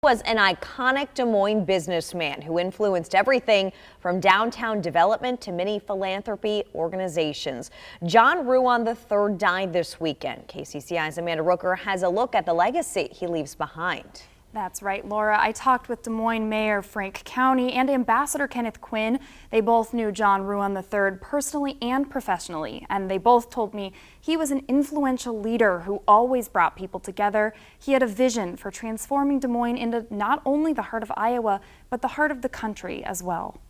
Was an iconic Des Moines businessman who influenced everything from downtown development to many philanthropy organizations. John Ruan III died this weekend. KCCI's Amanda Rooker has a look at the legacy he leaves behind. That's right, Laura. I talked with Des Moines Mayor Frank Cownie and Ambassador Kenneth Quinn. They both knew John Ruan III personally and professionally, and they both told me he was an influential leader who always brought people together. He had a vision for transforming Des Moines into not only the heart of Iowa, but the heart of the country as well.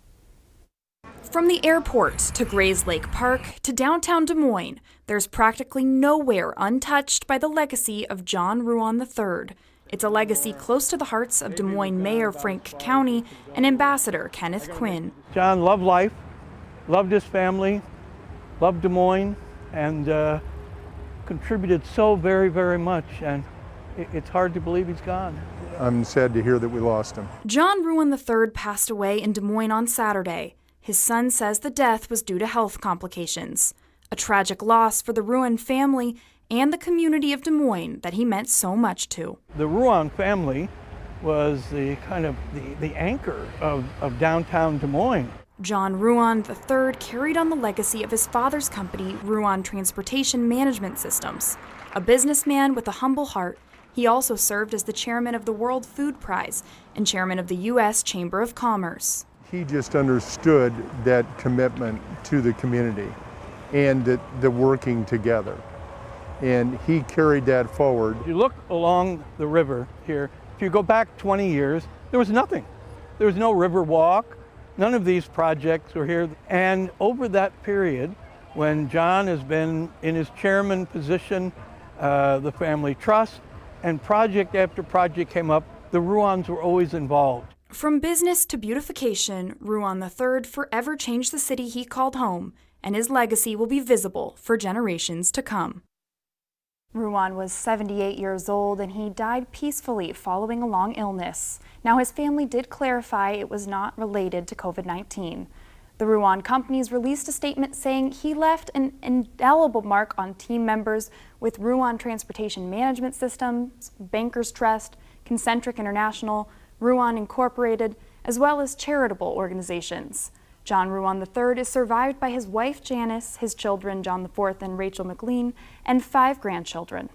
From the airport to Grays Lake Park to downtown Des Moines, there's practically nowhere untouched by the legacy of John Ruan III. It's a legacy close to the hearts of Des Moines Mayor Frank Cownie and Ambassador Kenneth Quinn. John loved life, loved his family, loved Des Moines, and contributed so very, very much. And it's hard to believe he's gone. I'm sad to hear that we lost him. John Ruan III passed away in Des Moines on Saturday. His son says the death was due to health complications. A tragic loss for the Ruan family and the community of Des Moines that he meant so much to. The Ruan family was the kind of the anchor of downtown Des Moines. John Ruan III carried on the legacy of his father's company, Ruan Transportation Management Systems. A businessman with a humble heart, he also served as the chairman of the World Food Prize and chairman of the U.S. Chamber of Commerce. He just understood that commitment to the community and the working together. And he carried that forward. You look along the river here, if you go back 20 years, there was nothing. There was no river walk. None of these projects were here. And over that period, when John has been in his chairman position, the family trust, and project after project came up, the Ruans were always involved. From business to beautification, Ruan III forever changed the city he called home, and his legacy will be visible for generations to come. Ruan was 78 years old and he died peacefully following a long illness. Now his family did clarify it was not related to COVID-19. The Ruan companies released a statement saying he left an indelible mark on team members with Ruan Transportation Management Systems, Bankers Trust, Concentric International, Ruan Incorporated, as well as charitable organizations. John Ruan III is survived by his wife Janice, his children John IV and Rachel McLean, and 5 grandchildren.